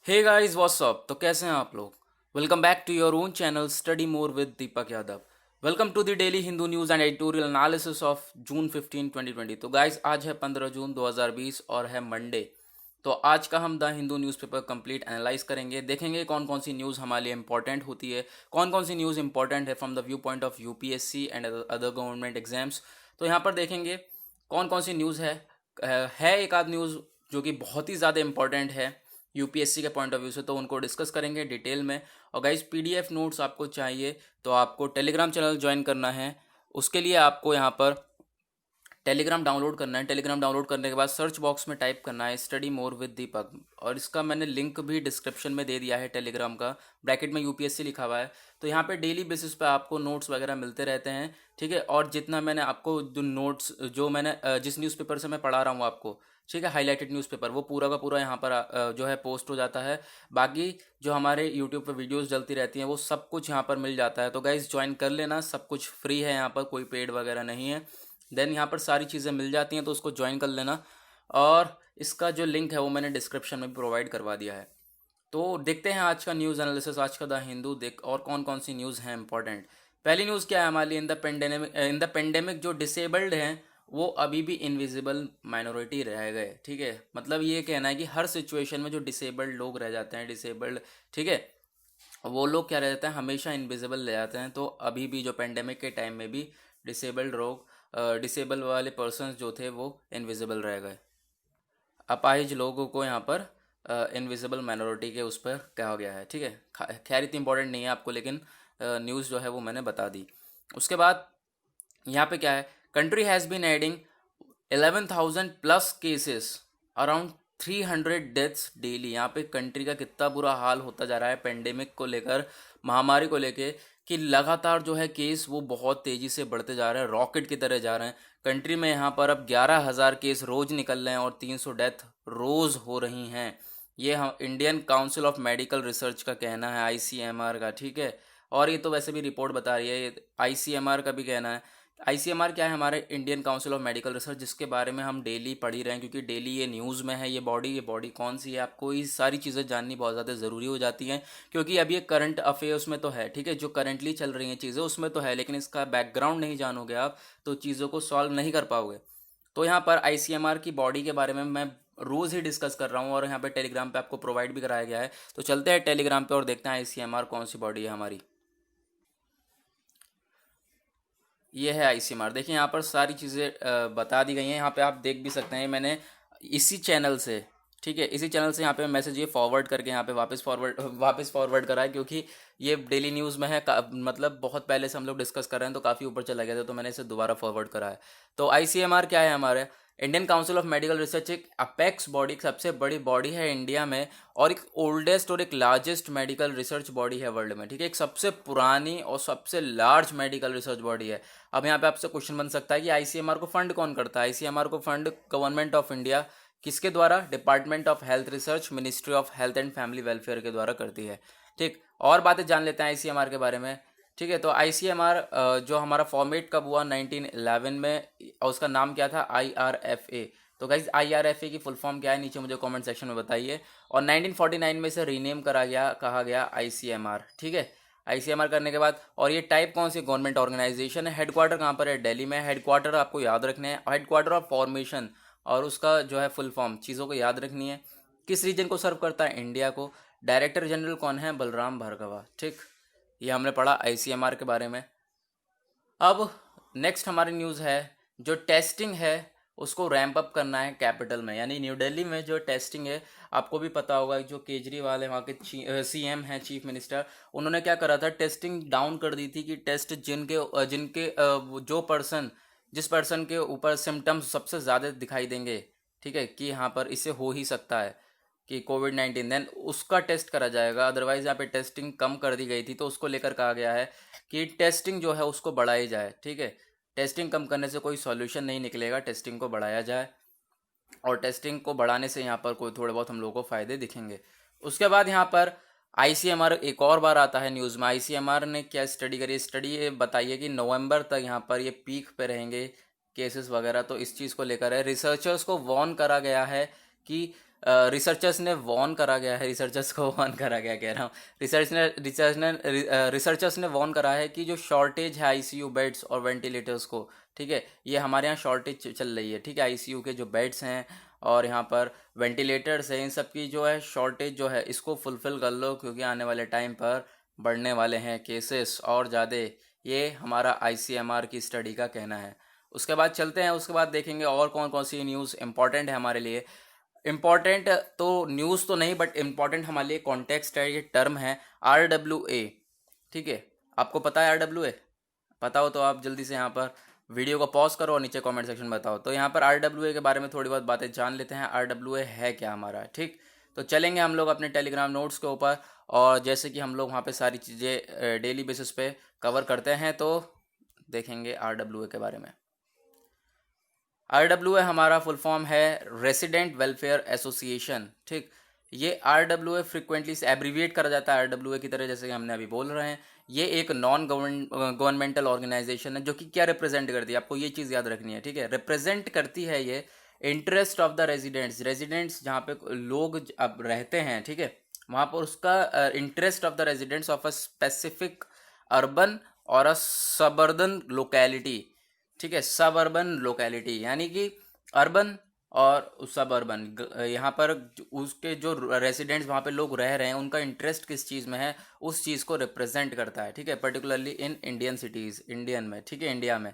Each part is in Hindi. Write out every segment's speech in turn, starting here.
Hey guys what's up. तो कैसे हैं आप लोग? Welcome back to your own channel study more with Deepak Yadav. Welcome to the daily Hindu news and editorial analysis of June 15 2020। तो गाइस आज है 15 जून 2020 और है मंडे। तो आज का हम the Hindu newspaper complete analyse करेंगे, देखेंगे कौन कौन सी न्यूज़ हमारे लिए इंपॉर्टेंट होती है, कौन कौन सी न्यूज़ इंपॉर्टेंट है from the view point of UPSC and other government exams. तो यहाँ पर देखेंगे कौन कौन सी न्यूज़ है एक आध न्यूज़ जो कि बहुत ही ज़्यादा इंपॉर्टेंट है यूपीएससी के पॉइंट ऑफ व्यू से, तो उनको डिस्कस करेंगे डिटेल में। और गाइज पीडीएफ नोट्स आपको चाहिए तो आपको टेलीग्राम चैनल ज्वाइन करना है। उसके लिए आपको यहाँ पर टेलीग्राम डाउनलोड करना है। टेलीग्राम डाउनलोड करने के बाद सर्च बॉक्स में टाइप करना है स्टडी मोर विद दीपक, और इसका मैंने लिंक भी डिस्क्रिप्शन में दे दिया है टेलीग्राम का। ब्रैकेट में यूपीएससी लिखा हुआ है। तो यहाँ पे डेली बेसिस पे आपको नोट्स वगैरह मिलते रहते हैं, ठीक है। और जितना मैंने आपको जो नोट्स जो मैंने जिस न्यूज़पेपर से मैं पढ़ा रहा हूँ आपको, ठीक है, हाईलाइटेड न्यूज़पेपर, वो पूरा का पूरा यहाँ पर जो है पोस्ट हो जाता है। बाकी जो हमारे यूट्यूब पे वीडियोस डलती रहती हैं वो सब कुछ यहाँ पर मिल जाता है। तो गाइज ज्वाइन कर लेना, सब कुछ फ्री है, यहाँ पर कोई पेड वगैरह नहीं है। देन यहाँ पर सारी चीज़ें मिल जाती हैं तो उसको ज्वाइन कर लेना। और इसका जो लिंक है वो मैंने डिस्क्रिप्शन में प्रोवाइड करवा दिया है। तो देखते हैं आज का न्यूज़ एनालिसिस, आज का द हिंदू देख और कौन कौन सी न्यूज़ हैं इंपॉर्टेंट। पहली न्यूज़ क्या है हमारी, इन द पेंडेमिक जो डिसेबल्ड हैं वो अभी भी इनविजिबल माइनॉरिटी रह गए, ठीक है। मतलब ये कहना है कि हर सिचुएशन में जो डिसेबल्ड लोग रह जाते हैं, डिसेबल्ड, ठीक है, वो लोग क्या रह जाते हैं, हमेशा इनविजिबल रह जाते हैं। तो अभी भी जो पेंडेमिक के टाइम में भी डिसेबल्ड लोग, डिसेबल वाले पर्सन्स जो थे वो इनविजिबल रह गए। अपाहिज लोगों को यहाँ पर इनविजिबल माइनॉरिटी के उस पर कहा गया है, ठीक है। खैर इतनी इंपॉर्टेंट नहीं है आपको, लेकिन न्यूज़ जो है वो मैंने बता दी। उसके बाद यहाँ पे क्या है, country has been adding 11,000 plus cases, around 300 deaths daily. यहाँ पे कंट्री का कितना बुरा हाल होता जा रहा है पेंडेमिक को लेकर, महामारी को लेकर, कि लगातार जो है केस वो बहुत तेज़ी से बढ़ते जा रहे हैं, रॉकेट की तरह जा रहे हैं। कंट्री में यहाँ पर अब 11,000 केस रोज़ निकल रहे हैं और 300 डेथ रोज़ हो रही हैं। ये हम Indian council of medical research का कहना है, आईसीएमआर का, ठीक है। और ये तो वैसे भी रिपोर्ट बता रही है, आईसीएमआर का भी कहना है। आईसीएमआर क्या है, हमारे Indian council of medical research, जिसके बारे में हम डेली पढ़ ही रहे हैं, क्योंकि डेली ये न्यूज़ में है। ये बॉडी कौन सी है, आपको ये सारी चीज़ें जाननी बहुत ज़्यादा ज़रूरी हो जाती हैं, क्योंकि अब ये करंट अफेयर्स में तो है, ठीक है, जो करंटली चल रही हैं चीज़ें उसमें तो है, लेकिन इसका बैकग्राउंड नहीं जानोगे आप तो चीज़ों को सॉल्व नहीं कर पाओगे। तो यहाँ पर आईसीएमआर की बॉडी के बारे में मैं रोज़ ही डिस्कस कर रहा हूँ, और यहाँ पे टेलीग्राम पे आपको प्रोवाइड भी कराया गया है। तो चलते हैं टेलीग्राम पे और देखते हैं आईसीएमआर कौन सी बॉडी है हमारी। ये है आईसीएमआर। देखिए यहाँ पर सारी चीज़ें बता दी गई हैं, यहाँ पे आप देख भी सकते हैं। मैंने इसी चैनल से, ठीक है, इसी चैनल से यहाँ पे मैसेज ये फॉरवर्ड करके यहाँ पे वापस फॉरवर्ड करा है, क्योंकि ये डेली न्यूज़ में है। मतलब बहुत पहले से हम लोग डिस्कस कर रहे हैं तो काफ़ी ऊपर चला गया था, तो मैंने इसे दोबारा फॉरवर्ड करा है। तो आईसीएमआर क्या है, हमारे Indian council of medical research, एक अपेक्स बॉडी, एक सबसे बड़ी बॉडी है इंडिया में, और एक ओल्डेस्ट और एक लार्जेस्ट मेडिकल रिसर्च बॉडी है वर्ल्ड में, ठीक है। एक सबसे पुरानी और सबसे लार्ज मेडिकल रिसर्च बॉडी है। अब यहाँ पे आपसे क्वेश्चन बन सकता है कि आईसीएमआर को फंड कौन करता है। आईसीएमआर को फंड गवर्नमेंट ऑफ इंडिया, किसके द्वारा, department of health research, ministry of health and family welfare के द्वारा करती है, ठीक। और बातें जान लेते हैं आईसीएमआर के बारे में, ठीक है। तो आईसीएमआर जो हमारा फॉर्मेट कब हुआ, 1911 में, और उसका नाम क्या था, आईआरएफए। तो गाइज आईआरएफए की फुल फॉर्म क्या है, नीचे मुझे कमेंट सेक्शन में बताइए। और 1949 में इसे रीनेम करा गया, कहा गया आईसीएमआर, ठीक है। आईसीएमआर करने के बाद, और ये टाइप कौन सी गवर्नमेंट ऑर्गेनाइजेशन है, हेडक्वार्टर कहाँ पर है, दिल्ली में। हेडक्वार्टर आपको याद रखने हैं, हेडक्वार्टर ऑफ फॉर्मेशन, और उसका जो है फुल फॉर्म चीज़ों को याद रखनी है। किस रीजन को सर्व करता है, इंडिया को। डायरेक्टर जनरल कौन है, बलराम भार्गवा, ठीक। ये हमने पढ़ा आईसीएमआर के बारे में। अब नेक्स्ट हमारी न्यूज़ है, जो टेस्टिंग है उसको रैंप अप करना है कैपिटल में, यानी न्यू दिल्ली में जो टेस्टिंग है। आपको भी पता होगा जो केजरीवाल है, वहाँ के सीएम हैं, चीफ मिनिस्टर, उन्होंने क्या करा था, टेस्टिंग डाउन कर दी थी। कि टेस्ट जो पर्सन, जिस पर्सन के ऊपर सिम्टम्स सबसे ज़्यादा दिखाई देंगे, ठीक है, कि यहाँ पर इसे हो ही सकता है कि कोविड-19, देन उसका टेस्ट करा जाएगा। अदरवाइज यहाँ पे टेस्टिंग कम कर दी गई थी, तो उसको लेकर कहा गया है कि टेस्टिंग जो है उसको बढ़ाई जाए, ठीक है। टेस्टिंग कम करने से कोई सॉल्यूशन नहीं निकलेगा, टेस्टिंग को बढ़ाया जाए, और टेस्टिंग को बढ़ाने से यहाँ पर कोई थोड़े बहुत हम लोगों को फ़ायदे दिखेंगे। उसके बाद यहाँ पर आईसीएमआर एक और बार आता है न्यूज़ में। आईसीएमआर ने क्या स्टडी करी, स्टडी ये बताइए कि नवंबर तक यहाँ पर ये पीक पे रहेंगे केसेस वगैरह, तो इस चीज़ को लेकर है। रिसर्चर्स को वार्न करा गया है कि रिसर्चर्स ने वॉर्न करा गया है, रिसर्चर्स को वॉर्न करा गया कह रहा हूँ, रिसर्चर्स ने वॉर्न करा है कि जो शॉर्टेज है आईसीयू बेड्स और वेंटिलेटर्स को, ठीक है, ये हमारे यहाँ शॉर्टेज चल रही है, ठीक है, आईसीयू के जो बेड्स हैं और यहाँ पर वेंटिलेटर्स हैं, इन सब की जो है शॉर्टेज जो है इसको फुलफ़िल कर लो, क्योंकि आने वाले टाइम पर बढ़ने वाले हैं केसेस और ज़्यादा। ये हमारा आईसीएमआर की स्टडी का कहना है। उसके बाद चलते हैं, उसके बाद देखेंगे और कौन कौन सी न्यूज़ इंपॉर्टेंट है हमारे लिए। इम्पॉर्टेंट तो न्यूज़ तो नहीं, बट इम्पॉर्टेंट हमारे लिए कॉन्टेक्स्ट है, ये टर्म है RWA, ठीक है। आपको पता है RWA? पता हो तो आप जल्दी से यहाँ पर वीडियो को पॉज करो और नीचे कमेंट सेक्शन में बताओ। तो यहाँ पर RWA के बारे में थोड़ी बहुत बातें जान लेते हैं। RWA है क्या हमारा, ठीक। तो चलेंगे हम लोग अपने टेलीग्राम नोट्स के ऊपर, और जैसे कि हम लोग वहाँ पे सारी चीज़ें डेली बेसिस पे कवर करते हैं, तो देखेंगे RWA के बारे में। RWA हमारा फुल फॉर्म है रेसिडेंट वेलफेयर एसोसिएशन, ठीक। ये RWA फ्रिक्वेंटली से एब्रीविएट करा जाता है RWA की तरह, जैसे कि हमने अभी बोल रहे हैं। ये एक नॉन गवर्नमेंटल ऑर्गेनाइजेशन है जो कि क्या रिप्रेजेंट करती है, आपको ये चीज़ याद रखनी है, ठीक है। रिप्रेजेंट करती है ये इंटरेस्ट ऑफ द रेजिडेंट्स जहाँ पे लोग अब रहते हैं, ठीक है, वहाँ पर उसका interest of the residents of a specific urban और अ सबर्बन लोकेलिटी, ठीक है। सब अर्बन लोकेलिटी यानी कि अर्बन और सब अर्बन, यहाँ पर उसके जो रेसिडेंट्स वहाँ पे लोग रह रहे हैं उनका इंटरेस्ट किस चीज़ में है, उस चीज़ को रिप्रेजेंट करता है, ठीक है। Particularly in Indian cities, Indian में, ठीक है, इंडिया में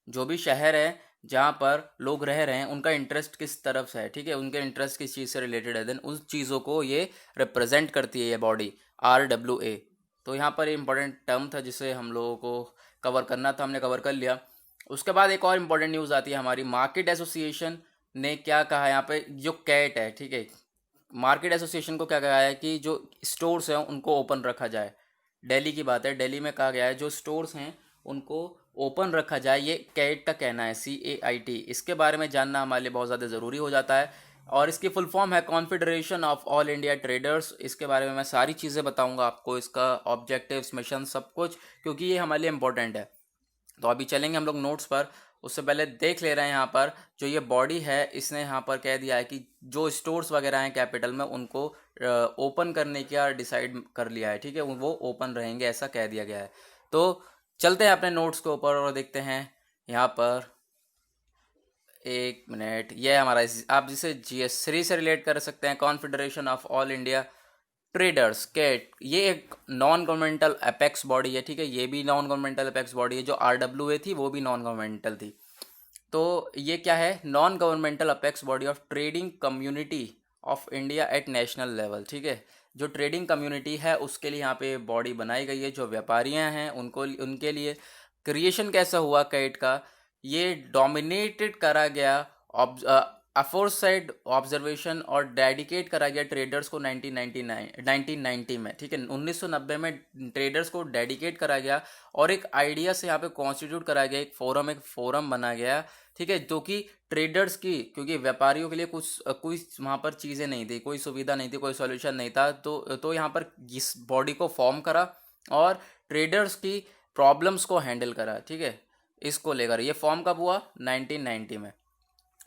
जो भी शहर है जहाँ पर लोग रह रहे हैं उनका इंटरेस्ट किस तरफ से है, ठीक है, उनके इंटरेस्ट किस चीज़ से रिलेटेड है, देन उस चीज़ों को ये रिप्रेजेंट करती है ये बॉडी RWA। तो यहाँ पर इंपॉर्टेंट टर्म था जिसे हम लोगों को कवर करना था, हमने कवर कर लिया। उसके बाद एक और इम्पॉर्टेंट न्यूज़ आती है हमारी, मार्केट एसोसिएशन ने क्या कहा है यहाँ पे, जो कैट है, ठीक है, मार्केट एसोसिएशन को क्या कहा है कि जो स्टोर्स हैं उनको ओपन रखा जाए। दिल्ली की बात है, दिल्ली में कहा गया है जो स्टोर्स हैं उनको ओपन रखा जाए, ये कैट का कहना है, CAIT। इसके बारे में जानना हमारे लिए बहुत ज़्यादा ज़रूरी हो जाता है, और इसकी फुल फॉर्म है confederation of all India traders. इसके बारे में मैं सारी चीज़ें बताऊंगा आपको, इसका ऑब्जेक्टिव्स, मिशन, सब कुछ, क्योंकि ये हमारे लिए इंपॉर्टेंट है। तो अभी चलेंगे हम लोग नोट्स पर, उससे पहले देख ले रहे हैं यहाँ पर जो ये बॉडी है, इसने यहाँ पर कह दिया है कि जो स्टोर्स वगैरह हैं कैपिटल में उनको ओपन करने का डिसाइड कर लिया है, ठीक है, वो ओपन रहेंगे ऐसा कह दिया गया है। तो चलते हैं अपने नोट्स के ऊपर और देखते हैं यहाँ पर, एक मिनट, ये हमारा आप जिसे GS3 से रिलेट कर सकते हैं, confederation of all India traders, CAT. ये एक नॉन गवर्नमेंटल अपेक्स बॉडी है, ठीक है, ये भी नॉन गवर्नमेंटल अपेक्स बॉडी है। जो RWA थी वो भी नॉन गवर्नमेंटल थी। तो ये क्या है, non governmental apex body of trading community of India at national level, ठीक है। जो ट्रेडिंग कम्युनिटी है उसके लिए यहाँ पे बॉडी बनाई गई है, जो व्यापारियाँ हैं उनको, उनके लिए। क्रिएशन कैसा हुआ कैट का, ये डोमिनेटेड करा गया अफोरसाइड ऑब्जर्वेशन और डेडिकेट करा गया ट्रेडर्स को 1990 में, ठीक है, 1990 में ट्रेडर्स को डेडिकेट करा गया, और एक आइडिया से यहाँ पे कॉन्स्टिट्यूट करा गया एक फोरम बना गया, ठीक है, जो कि ट्रेडर्स की, क्योंकि व्यापारियों के लिए कोई वहाँ पर चीज़ें नहीं थी, कोई सुविधा नहीं थी, कोई सॉल्यूशन नहीं था, तो यहाँ पर इस बॉडी को फॉर्म करा और ट्रेडर्स की प्रॉब्लम्स को हैंडल करा, ठीक है। इसको लेकर ये फॉर्म कब हुआ, 1990 में।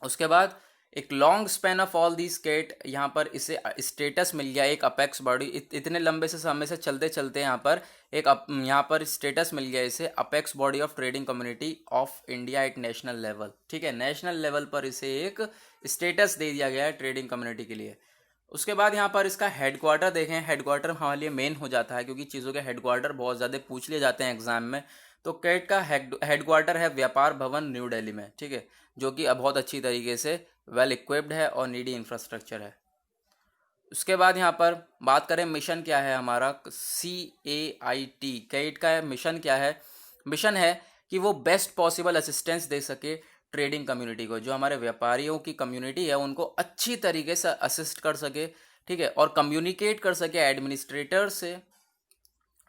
उसके बाद एक long span of all the state, यहाँ पर इसे स्टेटस मिल गया एक अपेक्स बॉडी, इतने लंबे से समय से चलते चलते यहाँ पर यहाँ पर स्टेटस मिल गया इसे apex body of trading community of India at national level, ठीक है, नेशनल लेवल पर इसे एक स्टेटस दे दिया गया है ट्रेडिंग कम्युनिटी के लिए। उसके बाद यहाँ पर इसका हेडक्वार्टर देखें, हेडक्वार्टर हमारे लिए मेन हो जाता है, क्योंकि चीज़ों के हेडक्वार्टर बहुत ज़्यादा पूछ लिए जाते हैं एग्जाम में। तो कैट का हेडक्वार्टर है व्यापार भवन न्यू दिल्ली में, ठीक है, जो कि बहुत अच्छी तरीके से वेल इक्विप्ड है और नीडी इंफ्रास्ट्रक्चर है। उसके बाद यहाँ पर बात करें मिशन क्या है हमारा, CAIT कैट का मिशन क्या है, मिशन है कि वो बेस्ट पॉसिबल असिस्टेंस दे सके ट्रेडिंग कम्युनिटी को, जो हमारे व्यापारियों की कम्युनिटी है उनको अच्छी तरीके से असिस्ट कर सके, ठीक है, और कम्युनिकेट कर सके एडमिनिस्ट्रेटर से,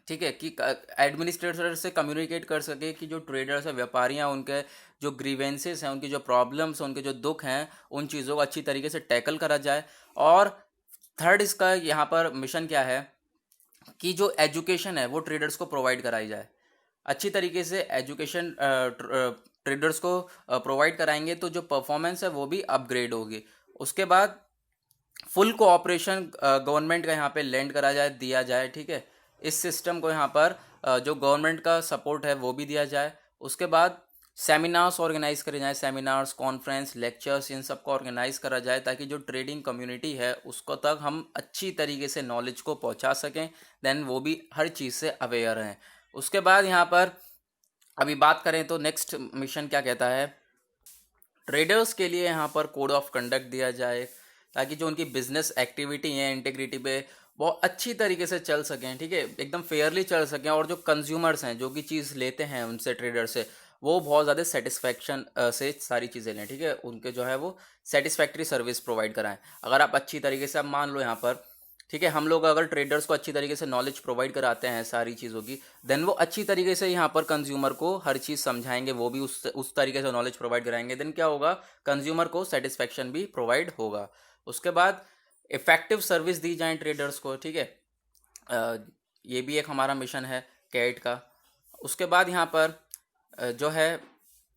ठीक है, कि एडमिनिस्ट्रेटर से कम्युनिकेट कर सके कि जो ट्रेडर्स हैं, व्यापारियाँ, उनके जो ग्रीवेंसेस हैं, उनकी जो प्रॉब्लम्स हैं, उनके जो दुख हैं, उन चीज़ों को अच्छी तरीके से टैकल करा जाए। और थर्ड इसका यहाँ पर मिशन क्या है कि जो एजुकेशन है वो ट्रेडर्स को प्रोवाइड कराई जाए, अच्छी तरीके से एजुकेशन ट्रेडर्स को प्रोवाइड कराएंगे तो जो परफॉर्मेंस है वो भी अपग्रेड होगी। उसके बाद फुल कोऑपरेशन गवर्नमेंट का यहाँ पे लैंड करा जाए, दिया जाए, ठीक है। इस सिस्टम को यहाँ पर जो गवर्नमेंट का सपोर्ट है वो भी दिया जाए। उसके बाद सेमिनार्स ऑर्गेनाइज करे जाएं, सेमिनार्स, कॉन्फ्रेंस, लेक्चर्स, इन सब को ऑर्गेनाइज करा जाए ताकि जो ट्रेडिंग कम्युनिटी है उसको तक हम अच्छी तरीके से नॉलेज को पहुंचा सकें, देन वो भी हर चीज़ से अवेयर हैं। उसके बाद यहाँ पर अभी बात करें तो नेक्स्ट मिशन क्या कहता है, ट्रेडर्स के लिए यहाँ पर कोड ऑफ कंडक्ट दिया जाए ताकि जो उनकी बिजनेस एक्टिविटी है इंटीग्रिटी पे वो अच्छी तरीके से चल सकें, ठीक है, एकदम फेयरली चल सकें, और जो कंज्यूमर्स हैं जो कि चीज़ लेते हैं उनसे, ट्रेडर से, वो बहुत ज़्यादा सेटिस्फैक्शन से सारी चीज़ें लें, ठीक है, उनके जो है वो सेटिस्फैक्ट्री सर्विस प्रोवाइड कराएं। अगर आप अच्छी तरीके से, आप मान लो यहाँ पर, ठीक है, हम लोग अगर ट्रेडर्स को अच्छी तरीके से नॉलेज प्रोवाइड कराते हैं सारी चीज़ों की, देन वो अच्छी तरीके से यहाँ पर कंज्यूमर को हर चीज़ समझाएंगे, वो भी उस तरीके से नॉलेज प्रोवाइड कराएंगे, देन क्या होगा, कंज्यूमर को सेटिस्फैक्शन भी प्रोवाइड होगा। उसके बाद इफेक्टिव सर्विस दी जाए ट्रेडर्स को, ठीक है, ये भी एक हमारा मिशन है कैट का। उसके बाद यहाँ पर जो है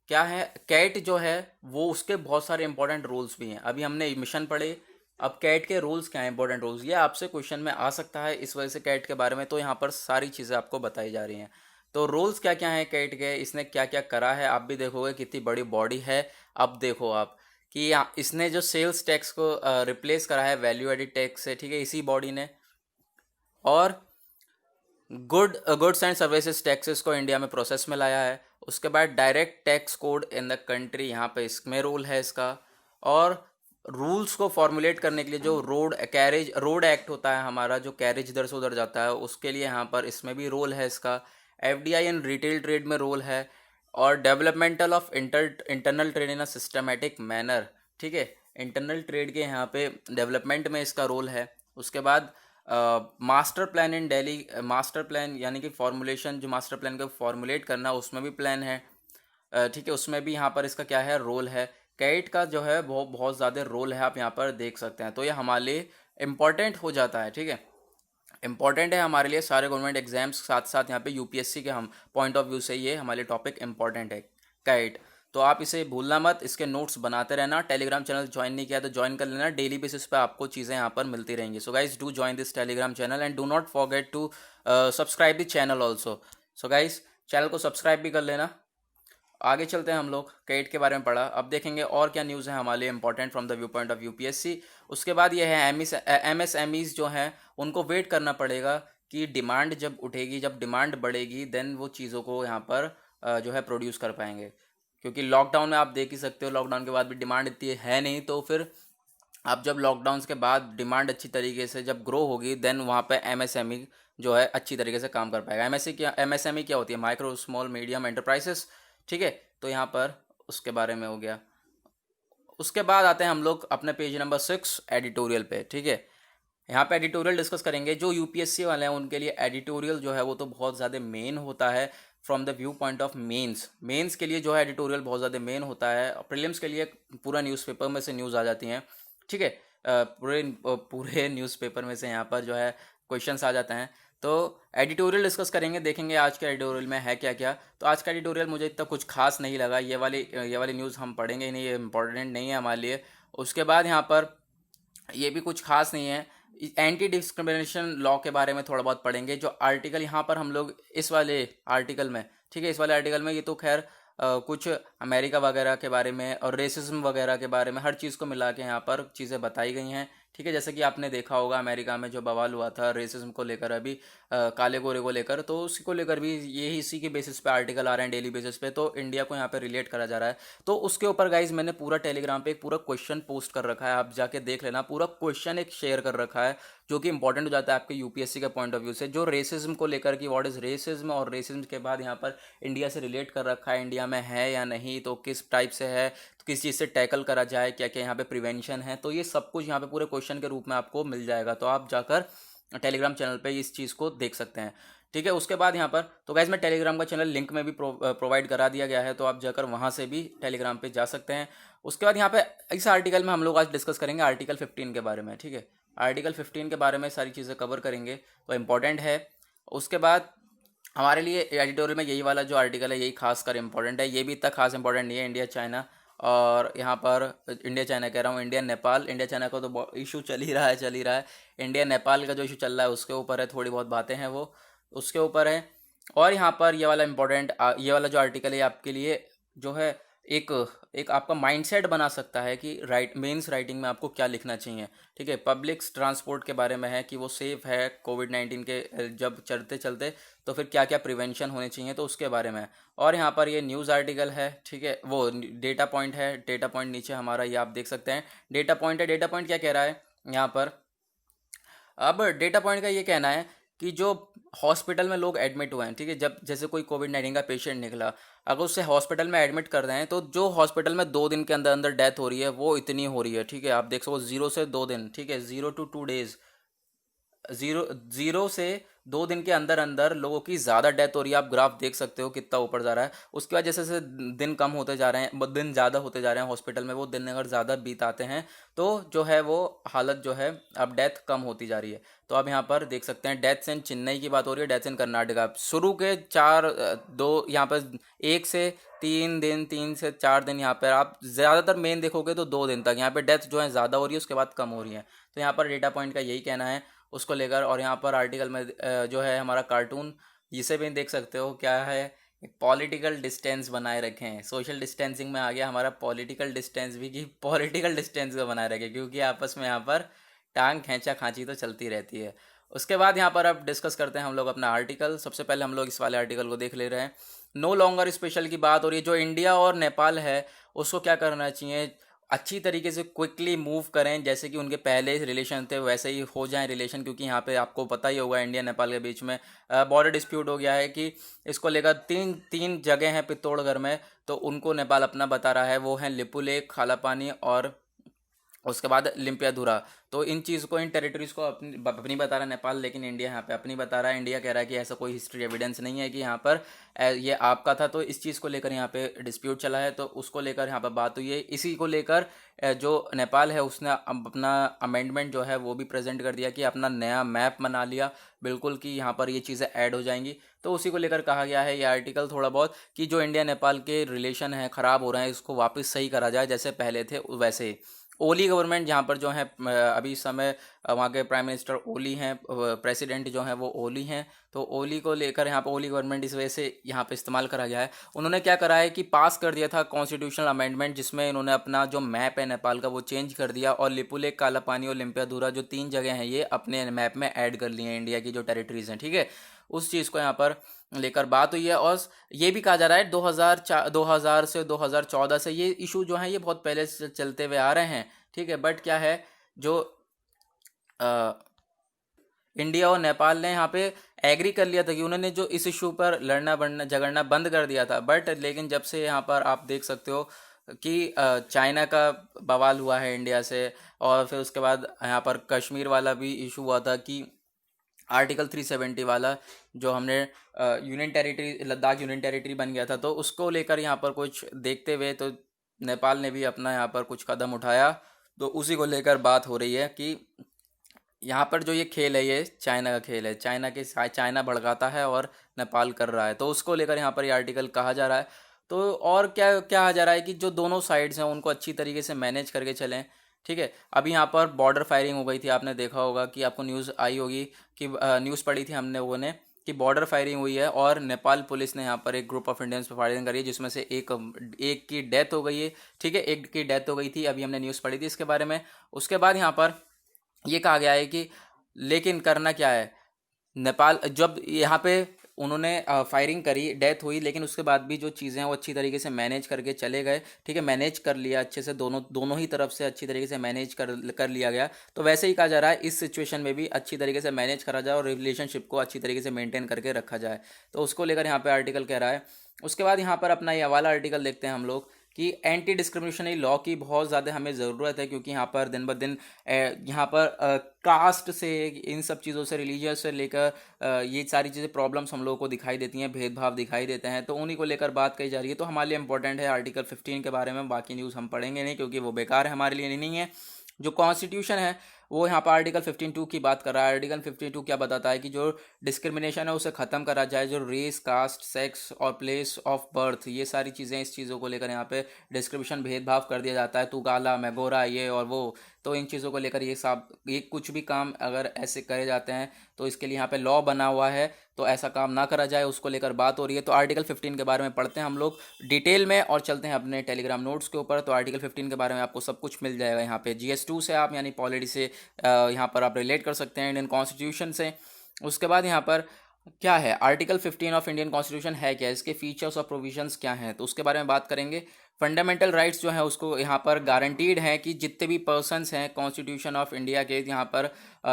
क्या है, कैट जो है वो, उसके बहुत सारे इंपॉर्टेंट रूल्स भी हैं। अभी हमने मिशन पढ़े, अब कैट के रूल्स क्या हैं, इंपॉर्टेंट रूल्स, ये आपसे क्वेश्चन में आ सकता है, इस वजह से कैट के बारे में तो यहाँ पर सारी चीज़ें आपको बताई जा रही हैं। तो रूल्स क्या क्या हैं कैट के, इसने क्या क्या करा है, आप भी देखोगे कितनी बड़ी बॉडी है। अब देखो आप कि इसने जो सेल्स टैक्स को रिप्लेस करा है वैल्यू एडिड टैक्स से, ठीक है, इसी बॉडी ने, और गुड्स एंड सर्विसेज टैक्सेस को इंडिया में प्रोसेस में लाया है। उसके बाद direct tax code in the country, यहाँ पे इसमें रोल है इसका। और रूल्स को फॉर्मुलेट करने के लिए जो रोड एक्ट होता है हमारा, जो कैरेज इधर से उधर जाता है, उसके लिए यहाँ पर इसमें भी रोल है इसका। एफडीआई एंड रिटेल ट्रेड में रोल है। और developmental of internal trade in a systematic manner, ठीक है, इंटरनल ट्रेड के यहाँ पे डेवलपमेंट में इसका रोल है। उसके बाद master plan in Delhi, master plan यानी कि फॉर्मुलेशन, जो मास्टर प्लान को फॉर्मुलेट करना उसमें भी प्लान है, ठीक है, उसमें भी यहाँ पर इसका क्या है, रोल है। कैट का जो है वो बहुत ज़्यादा रोल है, आप यहाँ पर देख सकते हैं। तो ये हमारे लिए इम्पॉर्टेंट हो जाता है, ठीक है, इंपॉर्टेंट है हमारे लिए सारे गवर्नमेंट एग्जाम्स, साथ साथ यहाँ पे यूपीएससी के हम पॉइंट ऑफ व्यू से ये हमारे टॉपिक इंपॉर्टेंट है कैट। तो आप इसे भूलना मत, इसके नोट्स बनाते रहना। टेलीग्राम चैनल ज्वाइन नहीं किया तो ज्वाइन कर लेना, डेली बेसिस पे आपको चीज़ें यहाँ पर मिलती रहेंगी। So guys do join this Telegram channel and do not forget to subscribe the channel also. So guys channel को सब्सक्राइब भी कर लेना। आगे चलते हैं, हम लोग कैट के बारे में पढ़ा, अब देखेंगे और क्या न्यूज़ है हमारे लिए important from the view point of UPSC. उसके बाद ये है एमएसएमईज जो हैं उनको वेट करना पड़ेगा कि डिमांड जब उठेगी, जब डिमांड बढ़ेगी, देन वो चीज़ों को यहाँ पर जो है प्रोड्यूस कर पाएंगे। क्योंकि लॉकडाउन में आप देख ही सकते हो, लॉकडाउन के बाद भी डिमांड इतनी है नहीं, तो फिर आप जब लॉकडाउन के बाद डिमांड अच्छी तरीके से जब ग्रो होगी, देन वहाँ पे एमएसएमई जो है अच्छी तरीके से काम कर पाएगा। एमएसएमई क्या होती है, माइक्रो स्मॉल मीडियम एंटरप्राइजेस, ठीक है, तो यहाँ पर उसके बारे में हो गया। उसके बाद आते हैं हम लोग अपने पेज नंबर 6 एडिटोरियल पे, ठीक है, यहाँ पे एडिटोरियल डिस्कस करेंगे। जो यूपीएससी वाले हैं उनके लिए एडिटोरियल जो है वो तो बहुत ज़्यादा मेन होता है from the view point of mains के लिए जो है एडिटोरियल बहुत ज़्यादा मेन होता है। प्रीलिम्स के लिए पूरा न्यूज़पेपर में से न्यूज़ आ जाती हैं, ठीक है, पूरे न्यूज़पेपर में से यहाँ पर जो है क्वेश्चंस आ जाते हैं। तो एडिटोरियल डिस्कस करेंगे, देखेंगे आज के एडिटोरियल में है क्या क्या। तो आज का एडिटोरियल मुझे इतना कुछ खास नहीं लगा, ये वाली न्यूज़ हम पढ़ेंगे ही नहीं, ये इंपॉर्टेंट नहीं है हमारे लिए। उसके बाद यहाँ पर ये भी कुछ खास नहीं है, एंटी डिस्क्रिमिनेशन लॉ के बारे में थोड़ा बहुत पढ़ेंगे। जो आर्टिकल यहाँ पर हम लोग इस वाले आर्टिकल में, ठीक है, इस वाले आर्टिकल में ये तो खैर कुछ अमेरिका वगैरह के बारे में और रेसिज्म वगैरह के बारे में हर चीज़ को मिला के यहाँ पर चीज़ें बताई गई हैं, ठीक है। जैसे कि आपने देखा होगा अमेरिका में जो बवाल हुआ था रेसिज्म को लेकर, अभी काले गोरे को लेकर, तो उसी को लेकर भी यही इसी के बेसिस पे आर्टिकल आ रहे हैं डेली बेसिस पे, तो इंडिया को यहाँ पे रिलेट करा जा रहा है। तो उसके ऊपर गाइज मैंने पूरा टेलीग्राम पे एक पूरा क्वेश्चन पोस्ट कर रखा है, आप जाके देख लेना, पूरा क्वेश्चन एक शेयर कर रखा है जो कि इंपॉर्टेंट हो जाता है आपके यूपीएससी के पॉइंट ऑफ व्यू से। जो रेसिज्म को लेकर कि व्हाट इज़ रेसिज्म, और रेसिज्म के बाद यहाँ पर इंडिया से रिलेट कर रखा है, इंडिया में है या नहीं, तो किस टाइप से है, तो किस चीज़ से टैकल करा जाए, क्या क्या यहाँ पे प्रिवेंशन है, तो ये सब कुछ यहाँ पे पूरे क्वेश्चन के रूप में आपको मिल जाएगा। तो आप जाकर टेलीग्राम चैनल पे इस चीज़ को देख सकते हैं, ठीक है। उसके बाद यहाँ पर तो गाइज मैं टेलीग्राम का चैनल लिंक में भी प्रोवाइड करा दिया गया है, तो आप जाकर वहाँ से भी टेलीग्राम पे जा सकते हैं। उसके बाद यहाँ पे इस आर्टिकल में हम लोग आज डिस्कस करेंगे आर्टिकल 15 के बारे में, ठीक है, आर्टिकल 15 के बारे में सारी चीज़ें कवर करेंगे, तो इम्पॉर्टेंट है। उसके बाद हमारे लिए एडिटोरियल में यही वाला जो आर्टिकल है यही खास कर इंपॉर्टेंट है, ये भी इतना खास इंपॉर्टेंट नहीं है, इंडिया चाइना और यहाँ पर इंडिया चाइना कह रहा हूँ, इंडिया नेपाल, इंडिया चाइना का तो इशू चल ही रहा है, चल ही रहा है। इंडिया नेपाल का जो इशू चल रहा है उसके ऊपर है, थोड़ी बहुत बातें हैं वो उसके ऊपर है। और यहाँ पर ये वाला इम्पोर्टेंट, ये वाला जो आर्टिकल है आपके लिए जो है एक एक आपका माइंडसेट बना सकता है कि मेंस राइटिंग में आपको क्या लिखना चाहिए। ठीक है, पब्लिक ट्रांसपोर्ट के बारे में है कि वो सेफ़ है कोविड-19 के जब चलते चलते, तो फिर क्या क्या प्रिवेंशन होने चाहिए, तो उसके बारे में है। और यहाँ पर ये न्यूज़ आर्टिकल है, ठीक है, वो डेटा पॉइंट है, डेटा पॉइंट नीचे हमारा ये आप देख सकते हैं, डेटा पॉइंट है। डेटा पॉइंट क्या कह रहा है यहाँ पर, अब डेटा पॉइंट का ये कहना है कि जो हॉस्पिटल में लोग एडमिट हुए हैं, ठीक है, जब जैसे कोई कोविड-19 का पेशेंट निकला, अगर उससे हॉस्पिटल में एडमिट कर रहे हैं तो जो हॉस्पिटल में 2 दिन के अंदर अंदर डेथ हो रही है वो इतनी हो रही है। ठीक है, आप देख सको 0 से 2 दिन, ठीक है, 0 to 2 days, 0 से 2 दिन के अंदर अंदर लोगों की ज़्यादा डेथ हो रही है। आप ग्राफ देख सकते हो कितना ऊपर जा रहा है। उसके बाद जैसे जैसे दिन कम होते जा रहे हैं, दिन ज़्यादा होते जा रहे हैं हॉस्पिटल में, वो दिन अगर ज़्यादा बीत आते हैं तो जो है वो हालत जो है अब डेथ कम होती जा रही है। तो आप यहाँ पर देख सकते हैं डेथ्स इन चेन्नई की बात हो रही है, डेथ्स इन कर्नाटका शुरू के 4 2 यहाँ पर 1 से 3 दिन, 3 से 4 दिन, यहाँ पर आप ज़्यादातर मेन देखोगे तो 2 दिन तक यहाँ पे डेथ जो है ज़्यादा हो रही है, उसके बाद कम हो रही है। तो यहाँ पर डेटा पॉइंट का यही कहना है उसको लेकर। और यहाँ पर आर्टिकल में जो है हमारा कार्टून, जिसे भी देख सकते हो क्या है, पॉलिटिकल डिस्टेंस बनाए रखें हैं, सोशल डिस्टेंसिंग में आ गया हमारा पॉलिटिकल डिस्टेंस भी, कि पॉलिटिकल डिस्टेंस को बनाए रखें, क्योंकि आपस में यहाँ पर टांग खींचा खांची तो चलती रहती है। उसके बाद यहाँ पर अब डिस्कस करते हैं हम लोग अपना आर्टिकल। सबसे पहले हम लोग इस वाले आर्टिकल को देख ले रहे हैं। नो लॉन्गर स्पेशल की बात हो रही है, जो इंडिया और नेपाल है उसको क्या करना चाहिए, अच्छी तरीके से क्विकली मूव करें, जैसे कि उनके पहले रिलेशन थे वैसे ही हो जाएं रिलेशन, क्योंकि यहाँ पे आपको पता ही होगा इंडिया नेपाल के बीच में बॉर्डर डिस्प्यूट हो गया है कि इसको लेकर तीन तीन जगह हैं पित्तौड़गढ़ में, तो उनको नेपाल अपना बता रहा है, वो हैं लिपुलेख, खालापानी और उसके बाद लिम्पियाधुरा। तो इन चीज़ को, इन टेरिटरीज़ को अपनी बता रहा है नेपाल, लेकिन इंडिया यहाँ पे अपनी बता रहा है। इंडिया कह रहा है कि ऐसा कोई हिस्ट्री एविडेंस नहीं है कि यहाँ पर ये आपका था। तो इस चीज़ को लेकर यहाँ पे डिस्प्यूट चला है, तो उसको लेकर यहाँ पर बात हुई है। इसी को लेकर जो नेपाल है उसने अपना अमेंडमेंट जो है वो भी प्रेजेंट कर दिया कि अपना नया मैप बना लिया बिल्कुल, कि यहाँ पर ये चीज़ें ऐड हो जाएंगी। तो उसी को लेकर कहा गया है ये आर्टिकल थोड़ा बहुत, कि जो इंडिया नेपाल के रिलेशन हैं ख़राब हो रहे हैं, इसको वापस सही करा जाए, जैसे पहले थे वैसे ही। ओली गवर्नमेंट जहाँ पर जो है अभी इस समय वहाँ के प्राइम मिनिस्टर ओली हैं, प्रेसिडेंट जो हैं वो ओली हैं, तो ओली को लेकर यहाँ पर ओली गवर्नमेंट इस वजह से यहाँ पे इस्तेमाल करा गया है। उन्होंने क्या करा है कि पास कर दिया था कॉन्स्टिट्यूशनल अमेंडमेंट, जिसमें इन्होंने अपना जो मैप है नेपाल का वो चेंज कर दिया, और लिपुलेख, कालापानी और लिम्पियाधुरा जो 3 जगह हैं ये अपने मैप में ऐड कर लिए हैं, इंडिया की जो टेरिटरीज हैं। ठीक है, उस चीज़ को यहाँ पर लेकर बात हुई है। और ये भी कहा जा रहा है 2000 से 2014 से ये इशू जो है ये बहुत पहले से चलते हुए आ रहे हैं। ठीक है, बट क्या है, जो इंडिया और नेपाल ने यहाँ पे एग्री कर लिया था कि उन्होंने जो इस इशू पर लड़ना बढ़ना झगड़ना बंद कर दिया था, बट लेकिन जब से यहाँ पर आप देख सकते हो कि चाइना का बवाल हुआ है इंडिया से, और फिर उसके बाद यहाँ पर कश्मीर वाला भी इशू हुआ था कि आर्टिकल 370 वाला, जो हमने union territory, Ladakh union territory बन गया था, तो उसको लेकर यहाँ पर कुछ देखते हुए तो नेपाल ने भी अपना यहाँ पर कुछ कदम उठाया। तो उसी को लेकर बात हो रही है कि यहाँ पर जो ये खेल है ये चाइना का खेल है, चाइना भड़काता है और नेपाल कर रहा है, तो उसको लेकर यहाँ पर ये आर्टिकल कहा जा रहा है। तो और क्या क्या कहा जा रहा है कि जो दोनों साइड्स हैं उनको अच्छी तरीके से मैनेज करके चलें। ठीक है, अभी यहाँ पर बॉर्डर फायरिंग हो गई थी, आपने देखा होगा कि आपको न्यूज़ आई होगी कि न्यूज़ पढ़ी थी हमने वो ने कि बॉर्डर फायरिंग हुई है, और नेपाल पुलिस ने यहाँ पर एक ग्रुप ऑफ इंडियंस पर फायरिंग करी है, जिसमें से एक की डेथ हो गई है। ठीक है, एक की डेथ हो गई थी, अभी हमने न्यूज़ पढ़ी थी इसके बारे में। उसके बाद यहाँ पर ये कहा गया है कि लेकिन करना क्या है, नेपाल जब यहाँ पे उन्होंने फायरिंग करी, डेथ हुई, लेकिन उसके बाद भी जो चीज़ें हैं वो अच्छी तरीके से मैनेज करके चले गए। ठीक है, मैनेज कर लिया अच्छे से, दोनों ही तरफ से अच्छी तरीके से मैनेज कर लिया गया। तो वैसे ही कहा जा रहा है इस सिचुएशन में भी अच्छी तरीके से मैनेज करा जाए और रिलेशनशिप को अच्छी तरीके से मेंटेन करके रखा जाए। तो उसको लेकर यहाँ पे आर्टिकल कह रहा है। उसके बाद यहाँ पर अपना ये वाला आर्टिकल देखते हैं हम लोग कि एंटी डिस्क्रिमिनेशनरी लॉ की बहुत ज़्यादा हमें ज़रूरत है, क्योंकि यहाँ पर दिन ब दिन यहाँ पर कास्ट से, इन सब चीज़ों से, रिलीजियस से लेकर ये सारी चीज़ें प्रॉब्लम्स हम लोगों को दिखाई देती हैं, भेदभाव दिखाई देते हैं, तो उन्हीं को लेकर बात कही जा रही है। तो हमारे लिए इंपॉर्टेंट है आर्टिकल 15 के बारे में, बाकी न्यूज़ हम पढ़ेंगे नहीं क्योंकि वो बेकार है, हमारे लिए नहीं है। जो कॉन्स्टिट्यूशन है वो यहाँ पर आर्टिकल 15(2) की बात कर रहा है। आर्टिकल 15(2) क्या बताता है कि जो डिस्क्रिमिनेशन है उसे ख़त्म करा जाए, जो रेस, कास्ट, सेक्स और प्लेस ऑफ बर्थ, ये सारी चीज़ें, इस चीज़ों को लेकर यहाँ पे डिस्क्रिमिनेशन, भेदभाव कर दिया जाता है, तू काला मैं गोरा ये और वो। तो इन चीज़ों को लेकर ये कुछ भी काम अगर ऐसे करे जाते हैं तो इसके लिए यहाँ पे लॉ बना हुआ है, तो ऐसा काम ना करा जाए, उसको लेकर बात हो रही है। तो आर्टिकल 15 के बारे में पढ़ते हैं हम लोग डिटेल में और चलते हैं अपने टेलीग्राम नोट्स के ऊपर। तो आर्टिकल 15 के बारे में आपको सब कुछ मिल जाएगा यहाँ पे। GS2 से आप यानी पॉलिटी से यहाँ पर आप रिलेट कर सकते हैं, इंडियन कॉन्स्टिट्यूशन से। उसके बाद यहाँ पर क्या है, आर्टिकल 15 ऑफ इंडियन कॉन्स्टिट्यूशन है क्या, इसके फीचर्स और प्रोविजंस क्या हैं, तो उसके बारे में बात करेंगे। फंडामेंटल राइट्स जो है उसको यहाँ पर गारंटीड हैं कि जितने भी पर्सन्स हैं कॉन्स्टिट्यूशन ऑफ इंडिया के यहाँ पर,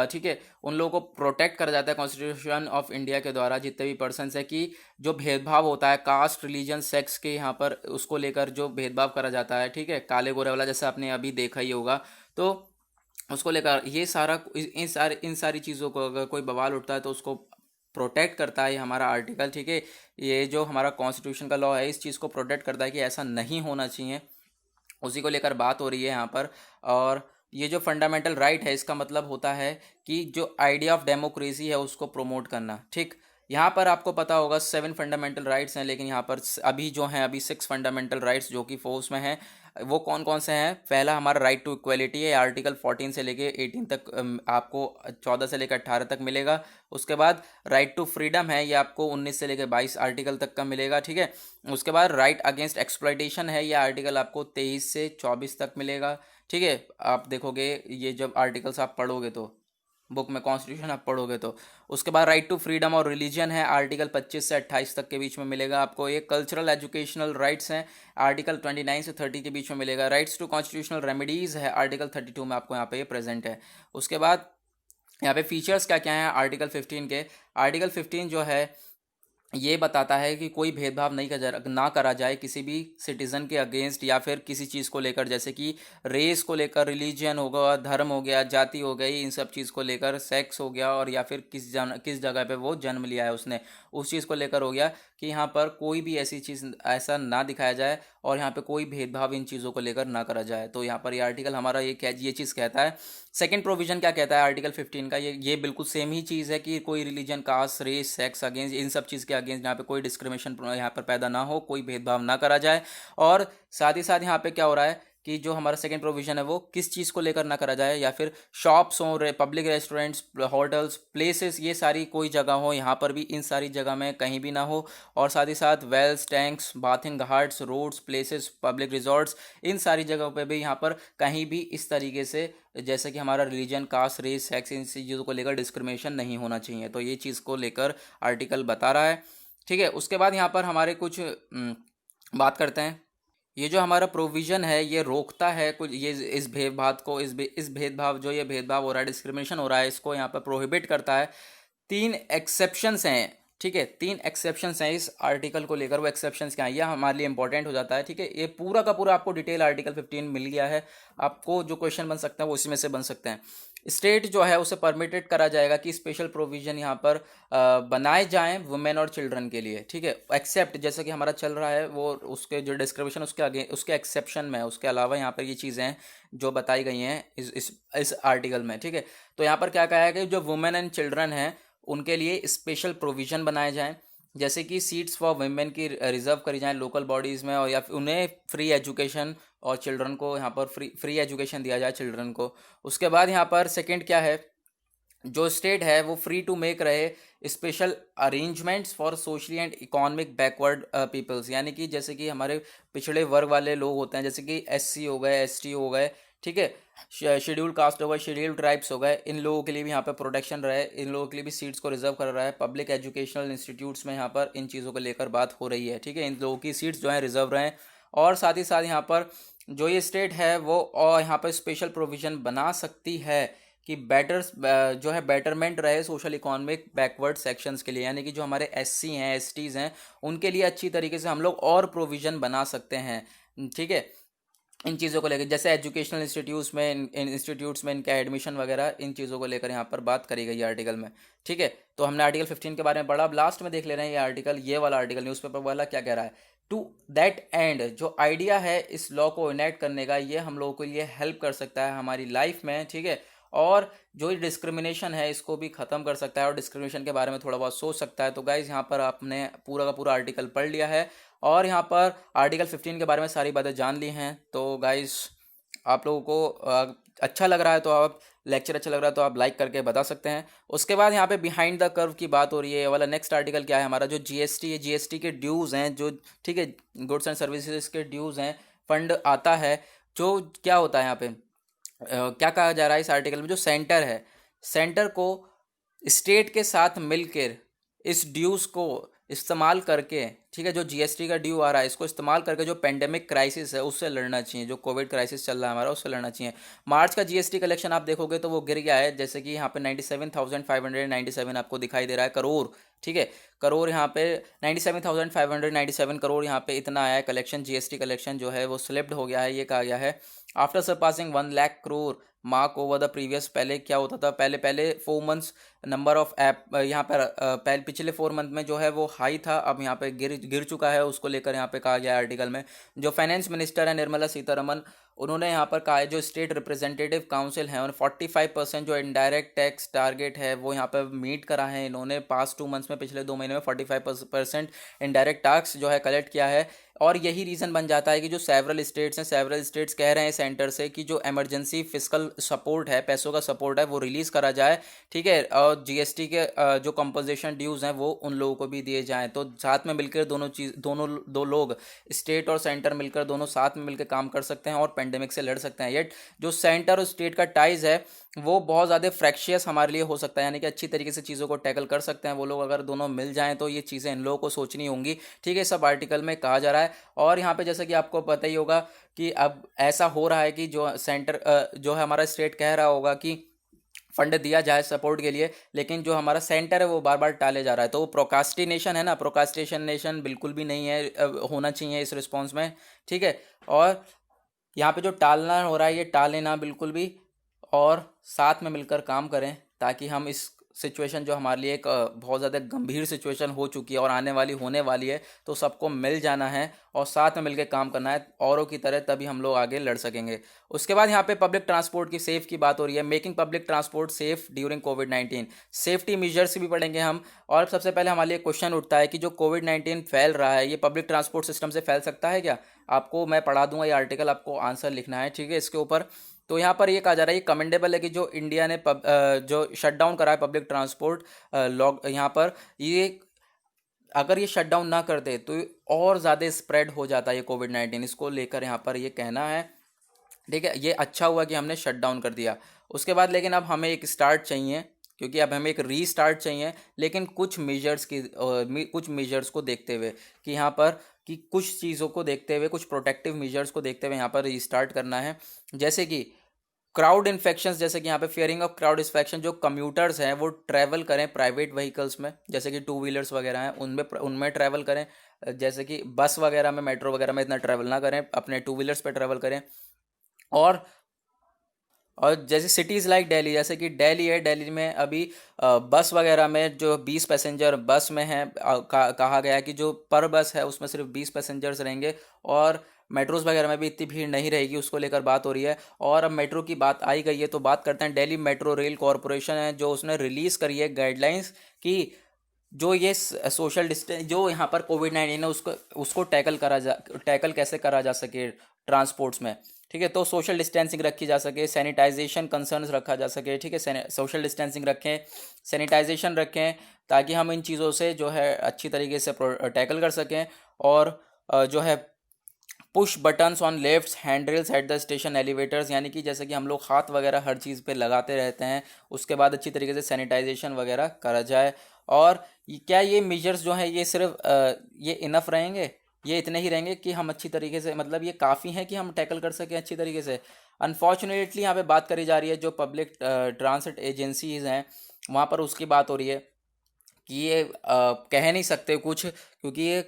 ठीक है, उन लोगों को प्रोटेक्ट करा जाता है कॉन्स्टिट्यूशन ऑफ इंडिया के द्वारा। जितने भी पर्सन्स हैं कि जो भेदभाव होता है कास्ट, रिलीजन, सेक्स के यहाँ पर, उसको लेकर जो भेदभाव करा जाता है, ठीक है, काले गोरे वाला, जैसे आपने अभी देखा ही होगा, तो उसको लेकर ये सारा इन सारी चीज़ों को अगर कोई बवाल उठता है तो उसको प्रोटेक्ट करता है ये हमारा आर्टिकल, ठीक है। ये जो हमारा कॉन्स्टिट्यूशन का लॉ है इस चीज़ को प्रोटेक्ट करता है कि ऐसा नहीं होना चाहिए, उसी को लेकर बात हो रही है यहाँ पर। और ये जो फंडामेंटल राइट है इसका मतलब होता है कि जो आइडिया ऑफ डेमोक्रेसी है उसको प्रमोट करना, ठीक। यहाँ पर आपको पता होगा 7 फंडामेंटल राइट्स हैं, लेकिन यहाँ पर अभी जो हैं अभी 6 फंडामेंटल राइट्स जो कि फोर्स में हैं। वो कौन कौन से हैं, पहला हमारा राइट टू इक्वलिटी है, आर्टिकल 14 से लेके 18 तक, आपको 14 से लेकर 18 तक मिलेगा। उसके बाद राइट टू फ्रीडम है, ये आपको 19 से लेकर 22 आर्टिकल तक का मिलेगा, ठीक है। उसके बाद राइट अगेंस्ट एक्सप्लॉइटेशन है, ये आर्टिकल आपको 23 से 24 तक मिलेगा, ठीक है। आप देखोगे ये जब आर्टिकल्स आप पढ़ोगे तो बुक में, कॉन्स्टिट्यूशन आप पढ़ोगे तो। उसके बाद राइट टू फ्रीडम और रिलीजन है, आर्टिकल 25 से 28 तक के बीच में मिलेगा आपको। ये कल्चरल एजुकेशनल राइट्स हैं, आर्टिकल 29 से 30 के बीच में मिलेगा। राइट्स टू कॉन्स्टिट्यूशनल रेमेडीज़ है, आर्टिकल 32 में आपको यहाँ पे ये प्रेजेंट है। उसके बाद यहाँ पे फीचर्स क्या क्या हैं आर्टिकल 15 के। आर्टिकल 15 जो है ये बताता है कि कोई भेदभाव ना करा जाए किसी भी सिटीज़न के अगेंस्ट, या फिर किसी चीज़ को लेकर, जैसे कि रेस को लेकर, रिलीजन होगा, धर्म हो गया, जाति हो गई, इन सब चीज़ को लेकर, सेक्स हो गया, और या फिर किस जगह पे वो जन्म लिया है उसने, उस चीज़ को लेकर हो गया कि यहाँ पर कोई भी ऐसी चीज़ ऐसा ना दिखाया जाए और यहाँ पे कोई भेदभाव इन चीज़ों को लेकर ना करा जाए। तो यहाँ पर ये आर्टिकल हमारा ये चीज़ कहता है। सेकंड प्रोविजन क्या कहता है आर्टिकल 15 का, ये बिल्कुल सेम ही चीज़ है कि कोई religion, caste, race, sex against, इन सब चीज़ के अगेंस्ट यहाँ पे कोई डिस्क्रिमिनेशन यहाँ पर पैदा ना हो, कोई भेदभाव ना करा जाए। और साथ ही साथ यहाँ पे क्या हो रहा है कि जो हमारा सेकंड प्रोविजन है वो किस चीज़ को लेकर ना करा जाए, या फिर शॉप्स हों, पब्लिक रेस्टोरेंट्स, होटल्स, प्लेसेस, ये सारी कोई जगह हो, यहाँ पर भी इन सारी जगह में कहीं भी ना हो। और साथ ही साथ wells, tanks, bathing ghats, roads, places, public resorts, इन सारी जगहों पे भी यहाँ पर कहीं भी इस तरीके से, जैसे कि हमारा रिलीजन, कास्ट, रेस, सेक्स, इन चीज़ों को लेकर डिस्क्रिमिनेशन नहीं होना चाहिए। तो ये चीज़ को लेकर आर्टिकल बता रहा है, ठीक है। उसके बाद यहाँ पर हमारे कुछ बात करते हैं। ये जो हमारा प्रोविज़न है ये रोकता है कुछ, ये इस भेदभाव को, इस भेदभाव, जो ये भेदभाव हो रहा है, डिस्क्रिमिनेशन हो रहा है, इसको यहाँ पर प्रोहिबिट करता है। 3 एक्सेप्शंस हैं, ठीक है, 3 एक्सेप्शंस हैं इस आर्टिकल को लेकर। वो एक्सेप्शंस क्या हैं, ये हमारे लिए इंपॉर्टेंट हो जाता है, ठीक है। ये पूरा का पूरा आपको डिटेल आर्टिकल 15 मिल गया है। आपको जो क्वेश्चन बन सकता है वो इसी में से बन सकते हैं। स्टेट जो है उसे परमिटेड करा जाएगा कि स्पेशल प्रोविजन यहाँ पर बनाए जाएं वुमेन और चिल्ड्रन के लिए, ठीक है। एक्सेप्ट जैसा कि हमारा चल रहा है वो, उसके जो डिस्क्रिप्शन उसके आगे उसके एक्सेप्शन में, उसके अलावा यहाँ पर ये चीज़ें हैं जो बताई गई हैं इस आर्टिकल में, ठीक है। तो यहाँ पर क्या कहा है कि जो वुमेन एंड चिल्ड्रन हैं उनके लिए स्पेशल प्रोविज़न बनाए जाएँ, जैसे कि सीट्स फॉर वुमेन की रिजर्व करी जाएँ लोकल बॉडीज़ में, और या फिर उन्हें फ्री एजुकेशन, और चिल्ड्रन को यहाँ पर फ्री एजुकेशन दिया जाए चिल्ड्रन को। उसके बाद यहाँ पर सेकंड क्या है, जो स्टेट है वो फ्री टू मेक रहे special arrangements for socially and economic backward peoples, यानी कि जैसे कि हमारे पिछड़े वर्ग वाले लोग होते हैं, जैसे कि SC हो गए, ST हो गए, ठीक है, शेड्यूल्ड कास्ट हो गए, शेड्यूल्ड ट्राइब्स हो गए, इन लोगों के लिए भी यहाँ पर प्रोटेक्शन रहे, इन लोगों के लिए भी सीट्स को रिजर्व कर रहा है। पब्लिक एजुकेशनल इंस्टीट्यूट्स में यहाँ पर इन चीज़ों को लेकर बात हो रही है, ठीक है, इन लोगों की सीट्स जो हैं रिजर्व रहें। और साथ ही साथ यहाँ पर जो ये स्टेट है वो और यहाँ पर स्पेशल प्रोविज़न बना सकती है कि जो है बेटरमेंट रहे सोशल इकोनॉमिक बैकवर्ड सेक्शंस के लिए, यानी कि जो हमारे SC हैं, STs हैं, उनके लिए अच्छी तरीके से हम लोग और प्रोविज़न बना सकते हैं, ठीक है, इन चीज़ों को लेकर। जैसे एजुकेशनल इंस्टीट्यूट्स में इनका एडमिशन वगैरह, इन चीज़ों को लेकर यहाँ पर बात करी गई है आर्टिकल में, ठीक है। तो हमने आर्टिकल 15 के बारे में पढ़ा। अब लास्ट में देख ले रहे हैं ये आर्टिकल, ये वाला आर्टिकल न्यूज़पेपर वाला क्या कह रहा है। टू दैट एंड, जो आइडिया है इस लॉ को इनेक्ट करने का, ये हम लोगों के लिए हेल्प कर सकता है हमारी लाइफ में, ठीक है। और जो ये डिस्क्रिमिनेशन है इसको भी ख़त्म कर सकता है और डिस्क्रिमिनेशन के बारे में थोड़ा बहुत सोच सकता है। तो गाइज़ यहाँ पर आपने पूरा का पूरा आर्टिकल पढ़ लिया है और यहाँ पर आर्टिकल 15 के बारे में सारी बातें जान ली हैं। तो गाइज़ आप लोगों को अच्छा लग रहा है तो आप लेक्चर अच्छा लग रहा है तो आप लाइक करके बता सकते हैं। उसके बाद यहाँ पे बिहाइंड द कर्व की बात हो रही है। ये वाला नेक्स्ट आर्टिकल क्या है हमारा, जो जीएसटी है, जीएसटी के ड्यूज़ हैं जो, ठीक है, गुड्स एंड सर्विसेज के ड्यूज़ हैं, फंड आता है जो क्या होता है यहाँ पे क्या कहा जा रहा है इस आर्टिकल में, जो सेंटर है, सेंटर को स्टेट के साथ मिलकर इस ड्यूज़ को इस्तेमाल करके, ठीक है, जो जीएसटी का ड्यू आ रहा है इसको इस्तेमाल करके जो पेंडेमिक क्राइसिस है उससे लड़ना चाहिए, जो कोविड क्राइसिस चल रहा है हमारा उससे लड़ना चाहिए। मार्च का जीएसटी कलेक्शन आप देखोगे तो वो गिर गया है, जैसे कि यहाँ पे 97,597 आपको दिखाई दे रहा है करोड़, ठीक है, करोड़ यहाँ पे 97,597 करोड़ यहाँ पे इतना आया है कलेक्शन, जीएसटी कलेक्शन जो है वो स्लिप्ड हो गया है, ये कहा गया है। After surpassing 1 lakh crore mark over the previous, पहले क्या होता था, पहले पहले 4 मंथ्स नंबर ऑफ ऐप यहाँ पर पहले पिछले 4 मंथ में जो है वो हाई था, अब यहाँ पे गिर गिर चुका है, उसको लेकर यहाँ पे कहा गया है आर्टिकल में। जो फाइनेंस मिनिस्टर है निर्मला सीतारमन, उन्होंने यहाँ पर कहा है जो स्टेट रिप्रेजेंटेटिव काउंसिल है उन्होंने 45% जो इनडायरेक्ट टैक्स टारगेट है वो यहाँ पर मीट करा है इन्होंने। पास्ट 2 मंथ्स में, पिछले 2 महीने में 45% इनडायरेक्ट टैक्स जो है कलेक्ट किया है। और यही रीज़न बन जाता है कि जो सेवरल स्टेट्स हैं, सेवरल स्टेट्स कह रहे हैं सेंटर से कि जो इमरजेंसी फिस्कल सपोर्ट है, पैसों का सपोर्ट है, वो रिलीज़ करा जाए, ठीक है, और जीएसटी के जो कंपोजिशन ड्यूज़ हैं वो उन लोगों को भी दिए जाएं। तो साथ में मिलकर दोनों दो लोग, स्टेट और सेंटर मिलकर दोनों साथ में मिलकर काम कर सकते हैं और पेंडेमिक से लड़ सकते हैं। येट जो सेंटर और स्टेट का टाइज है वो बहुत ज़्यादा फ्रैक्शियस हमारे लिए हो सकता है, यानी कि अच्छी तरीके से चीज़ों को टैकल कर सकते हैं वो लोग, अगर दोनों मिल जाएं तो ये चीज़ें इन लोगों को सोचनी होंगी, ठीक है, सब आर्टिकल में कहा जा रहा है। और यहाँ पे जैसा कि आपको पता ही होगा कि अब ऐसा हो रहा है कि जो सेंटर जो है हमारा स्टेट कह रहा होगा कि फंड दिया जाए सपोर्ट के लिए, लेकिन जो हमारा सेंटर है वो बार बार टाले जा रहा है। तो वो प्रोकास्टिनेशन है ना, प्रोकास्टिनेशन बिल्कुल भी नहीं है, होना चाहिए इस रिस्पॉन्स में, ठीक है। और यहाँ पे जो टालना हो रहा है ये टाले ना बिल्कुल भी, और साथ में मिलकर काम करें ताकि हम इस सिचुएशन जो हमारे लिए एक बहुत ज़्यादा गंभीर सिचुएशन हो चुकी है और आने वाली होने वाली है, तो सबको मिल जाना है और साथ में मिलकर काम करना है औरों की तरह, तभी हम लोग आगे लड़ सकेंगे। उसके बाद यहाँ पे पब्लिक ट्रांसपोर्ट की सेफ की बात हो रही है, making public transport safe during कोविड-19, सेफ्टी मेजर्स भी पढ़ेंगे हम। और सबसे पहले हमारे लिए क्वेश्चन उठता है कि जो कोविड-19 फैल रहा है ये पब्लिक ट्रांसपोर्ट सिस्टम से फैल सकता है क्या? आपको मैं पढ़ा दूंगा ये आर्टिकल, आपको आंसर लिखना है, ठीक है, इसके ऊपर। तो यहाँ पर ये कहा जा रहा है, ये कमेंडेबल है कि जो इंडिया ने जो शटडाउन करा है पब्लिक ट्रांसपोर्ट लॉक, यहाँ पर ये अगर ये शटडाउन ना करते तो ये और ज़्यादा स्प्रेड हो जाता है ये कोविड-19, इसको लेकर यहाँ पर ये कहना है, ठीक है। ये अच्छा हुआ कि हमने शट डाउन कर दिया। उसके बाद लेकिन अब हमें एक स्टार्ट चाहिए, क्योंकि अब हमें एक रीस्टार्ट चाहिए, लेकिन कुछ मेजर्स की कुछ मेजर्स को देखते हुए, कि यहाँ पर कि कुछ चीज़ों को देखते हुए, कुछ प्रोटेक्टिव मेजर्स को देखते हुए यहाँ पर रीस्टार्ट करना है। जैसे कि क्राउड इन्फेक्शंस, जैसे कि यहाँ पे फियरिंग ऑफ क्राउड इन्फेक्शन, जो कम्यूटर्स हैं वो ट्रैवल करें प्राइवेट व्हीकल्स में, जैसे कि 2 व्हीलर्स वगैरह हैं उनमें उनमें ट्रैवल करें, जैसे कि बस वगैरह में, मेट्रो वगैरह में इतना ट्रैवल ना करें, अपने 2 व्हीलर्स पे ट्रैवल करें। और जैसे सिटीज़ लाइक दिल्ली, जैसे कि दिल्ली है, दिल्ली में अभी बस वगैरह में जो 20 पैसेंजर बस में हैं, कहा गया है कि जो पर बस है उसमें सिर्फ 20 पैसेंजर्स रहेंगे, और मेट्रोज़ वगैरह में भी इतनी भीड़ नहीं रहेगी, उसको लेकर बात हो रही है। और अब मेट्रो की बात आई गई है तो बात करते हैं, दिल्ली मेट्रो रेल कॉरपोरेशन है जो उसने रिलीज़ करी है गाइडलाइंस कि जो ये सोशल डिस्टेंस, जो यहाँ पर कोविड-19 है उसको टैकल कैसे करा जा सके ट्रांसपोर्ट्स में, ठीक है। तो सोशल डिस्टेंसिंग रखी जा सके, सैनिटाइजेशन कंसर्न्स रखा जा सके, ठीक है, सोशल डिस्टेंसिंग रखें, सैनिटाइजेशन रखें, ताकि हम इन चीज़ों से जो है अच्छी तरीके से टैकल कर सकें। और जो है push buttons on left hand rails at the station elevators, यानी कि जैसे कि हम लोग हाथ वगैरह हर चीज़ पे लगाते रहते हैं, उसके बाद अच्छी तरीके से सैनिटाइजेशन वगैरह करा जाए। और क्या ये मेजर्स जो हैं ये सिर्फ ये इनफ रहेंगे, ये इतने ही रहेंगे कि हम अच्छी तरीके से, मतलब ये काफ़ी हैं कि हम टैकल कर सकें अच्छी तरीके से? अनफॉर्चुनेटली यहाँ पे बात करी जा रही है जो पब्लिक ट्रांसिट एजेंसीज़ हैं वहाँ पर उसकी बात हो रही है कि ये कह नहीं सकते कुछ, क्योंकि ये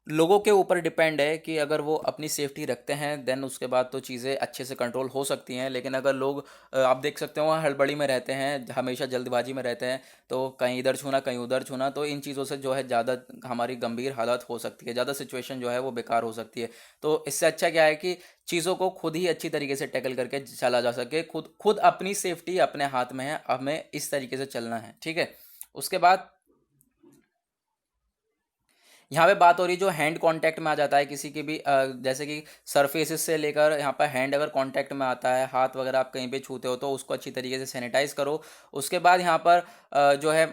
लोगों के ऊपर डिपेंड है कि अगर वो अपनी सेफ्टी रखते हैं देन उसके बाद तो चीज़ें अच्छे से कंट्रोल हो सकती हैं। लेकिन अगर लोग आप देख सकते हो हड़बड़ी में रहते हैं, हमेशा जल्दबाजी में रहते हैं, तो कहीं इधर छूना कहीं उधर छूना, तो इन चीज़ों से जो है ज़्यादा हमारी गंभीर हालत हो सकती है, ज़्यादा सिचुएशन जो है वो बेकार हो सकती है। तो इससे अच्छा क्या है कि चीज़ों को खुद ही अच्छी तरीके से टैकल करके चला जा सके। खुद खुद अपनी सेफ्टी अपने हाथ में है, हमें इस तरीके से चलना है, ठीक है। उसके बाद यहाँ पे बात हो रही जो हैंड कांटेक्ट में आ जाता है किसी की भी जैसे कि सरफेसेस से लेकर यहाँ पर हैंड अगर कांटेक्ट में आता है, हाथ वगैरह आप कहीं पे छूते हो तो उसको अच्छी तरीके से सैनिटाइज करो। उसके बाद यहाँ पर जो है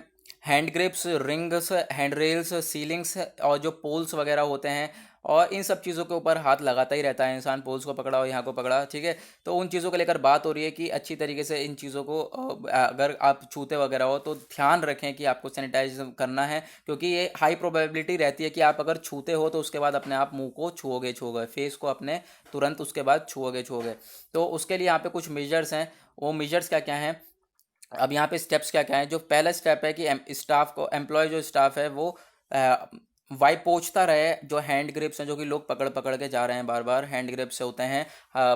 hand grips, rings, hand rails, ceilings और जो पोल्स वगैरह होते हैं, और इन सब चीज़ों के ऊपर हाथ लगाता ही रहता है इंसान। पोल्स को पकड़ा और यहाँ को पकड़ा, ठीक है। तो उन चीज़ों को लेकर बात हो रही है कि अच्छी तरीके से इन चीज़ों को अगर आप छूते वगैरह हो तो ध्यान रखें कि आपको सैनिटाइज करना है, क्योंकि ये हाई प्रोबेबिलिटी रहती है कि आप अगर छूते हो तो उसके बाद अपने आप मुंह को छुओगे, फेस को अपने तुरंत उसके बाद छुओगे। तो उसके लिए यहाँ पे कुछ मेजर्स हैं। वो मेजर्स क्या क्या हैं, अब यहाँ पे स्टेप्स क्या क्या हैं। जो पहला स्टेप है कि स्टाफ को, एम्प्लॉय जो स्टाफ है वो वाइप पोंछता रहे जो हैंड ग्रिप्स हैं, जो कि लोग पकड़ पकड़ के जा रहे हैं, बार बार हैंड ग्रिप्स से होते हैं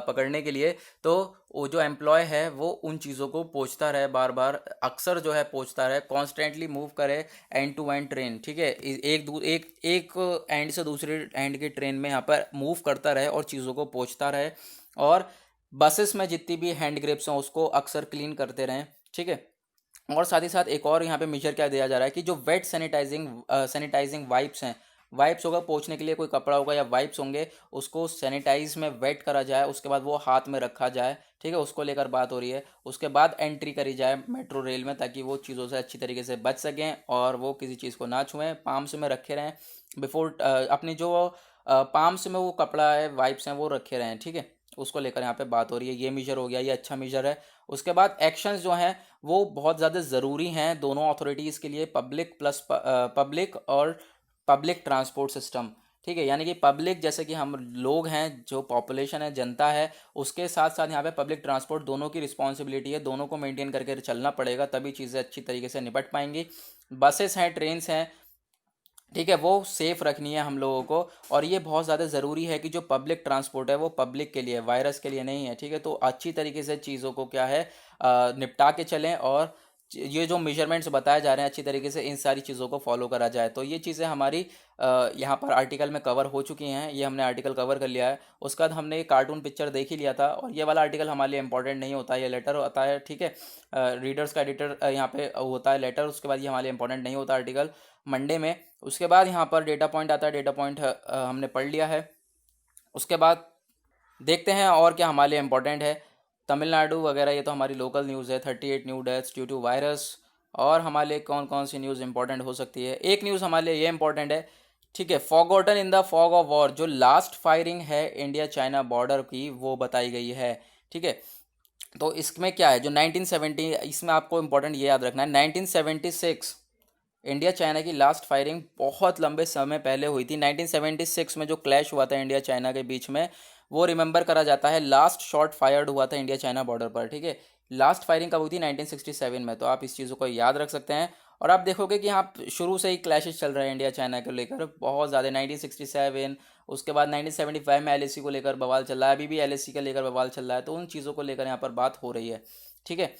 पकड़ने के लिए। तो वो जो एम्प्लॉय है वो उन चीज़ों को पोंछता रहे, बार बार अक्सर जो है पोंछता रहे, कॉन्स्टेंटली मूव करे एंड टू एंड ट्रेन, ठीक है। एक एंड से दूसरे एंड की ट्रेन में यहाँ पर मूव करता रहे और चीज़ों को पोंछता रहे। और बसेस में जितनी भी हैंड ग्रिप्स हैं उसको अक्सर क्लीन करते रहें, ठीक है। और साथ ही साथ एक और यहाँ पे मेजर क्या दिया जा रहा है कि जो वेट सैनिटाइजिंग वाइप्स हैं, वाइप्स होगा पोंछने के लिए, कोई कपड़ा होगा या वाइप्स होंगे, उसको सैनिटाइज में वेट करा जाए, उसके बाद वो हाथ में रखा जाए, ठीक है। उसको लेकर बात हो रही है। उसके बाद एंट्री करी जाए मेट्रो रेल में, ताकि वो चीज़ों से अच्छी तरीके से बच सकें और वो किसी चीज़ को ना छुएं, पाम्स में रखे रहें बिफोर अपनी जो पाम्स में वो कपड़ा है, वाइप्स हैं, वो रखे रहें, ठीक है। उसको लेकर यहाँ पे बात हो रही है। ये मेजर हो गया, ये अच्छा मेजर है। उसके बाद एक्शंस जो हैं वो बहुत ज़्यादा ज़रूरी हैं दोनों अथॉरिटीज़ के लिए, पब्लिक और पब्लिक ट्रांसपोर्ट सिस्टम, ठीक है। यानी कि पब्लिक जैसे कि हम लोग हैं, जो पॉपुलेशन है, जनता है, उसके साथ साथ यहाँ पे पब्लिक ट्रांसपोर्ट, दोनों की रिस्पॉन्सिबिलिटी है, दोनों को मेंटेन करके चलना पड़ेगा, तभी चीज़ें अच्छी तरीके से निपट पाएंगी। बसेस हैं, ट्रेन्स हैं, ठीक है, वो सेफ रखनी है हम लोगों को। और ये बहुत ज़्यादा ज़रूरी है कि जो पब्लिक ट्रांसपोर्ट है वो पब्लिक के लिए, वायरस के लिए नहीं है, ठीक है। तो अच्छी तरीके से चीज़ों को क्या है निपटा के चलें, और ये जो मेजरमेंट्स बताए जा रहे हैं अच्छी तरीके से इन सारी चीज़ों को फॉलो करा जाए। तो ये चीज़ें हमारी यहाँ पर आर्टिकल में कवर हो चुकी हैं, ये हमने आर्टिकल कवर कर लिया है। उसके बाद हमने एक कार्टून पिक्चर देख ही लिया था, और ये वाला आर्टिकल हमारे लिए इंपॉर्टेंट नहीं होता, ये लेटर होता है, ठीक है। रीडर्स का एडिटर यहाँ पे होता है लेटर, उसके बाद ये हमारे लिए इंपॉर्टेंट नहीं होता आर्टिकल मंडे में। उसके बाद यहाँ पर डेटा पॉइंट आता है, डेटा पॉइंट हमने पढ़ लिया है। उसके बाद देखते हैं और क्या हमारे लिए इम्पोर्टेंट है। तमिलनाडु वगैरह ये तो हमारी लोकल न्यूज़ है, 38 new deaths due to virus. और हमारे लिए कौन कौन सी न्यूज़ इंपॉर्टेंट हो सकती है, एक न्यूज़ हमारे लिए ये इंपॉर्टेंट है, ठीक है, forgotten in the fog of war, जो लास्ट फायरिंग है इंडिया चाइना बॉर्डर की वो बताई गई है, ठीक है। तो इसमें क्या है, जो 1970, इसमें आपको इंपॉर्टेंट ये याद रखना है, 1976 इंडिया चाइना की लास्ट फायरिंग बहुत लंबे समय पहले हुई थी। 1976 में जो क्लैश हुआ था इंडिया चाइना के बीच में, वो रिमेंबर करा जाता है, लास्ट शॉट फायर्ड हुआ था इंडिया चाइना बॉर्डर पर, ठीक है। लास्ट फायरिंग कब हुई थी, 1967 में। तो आप इस चीज़ों को याद रख सकते हैं। और आप देखोगे कि यहाँ शुरू से ही क्लैशेस चल रहे हैं इंडिया चाइना को लेकर बहुत ज़्यादा। 1967, उसके बाद 1975 में एलएसी को लेकर बवाल चल रहा है, अभी भी एलएसी को लेकर बवाल चल रहा है। तो उन चीज़ों को लेकर यहाँ पर बात हो रही है, ठीक है।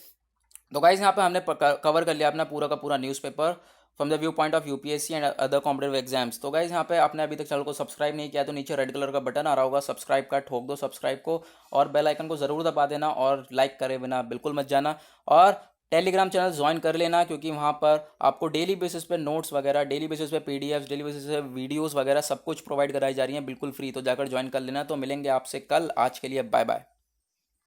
तो गाइज यहाँ पे हमने कवर कर लिया अपना पूरा का पूरा newspaper from the view point of UPSC and other competitive exams. तो गाइज यहाँ पे आपने अभी तक चैनल को सब्सक्राइब नहीं किया तो नीचे रेड कलर का बटन आ रहा होगा सब्सक्राइब का, ठोक दो सब्सक्राइब को, और बेल आइकन को ज़रूर दबा देना, और लाइक करे बिना बिल्कुल मत जाना। और टेलीग्राम चैनल ज्वाइन कर लेना, क्योंकि वहाँ पर आपको डेली बेसिस पे नोट्स वगैरह, डेली बेसिस पे पीडीएफ्स, डेली बेसिस पे वीडियोस वगैरह सब कुछ प्रोवाइड कराई जा रही हैं बिल्कुल फ्री। तो जाकर ज्वाइन कर लेना। तो मिलेंगे आपसे कल, आज के लिए बाय बाय।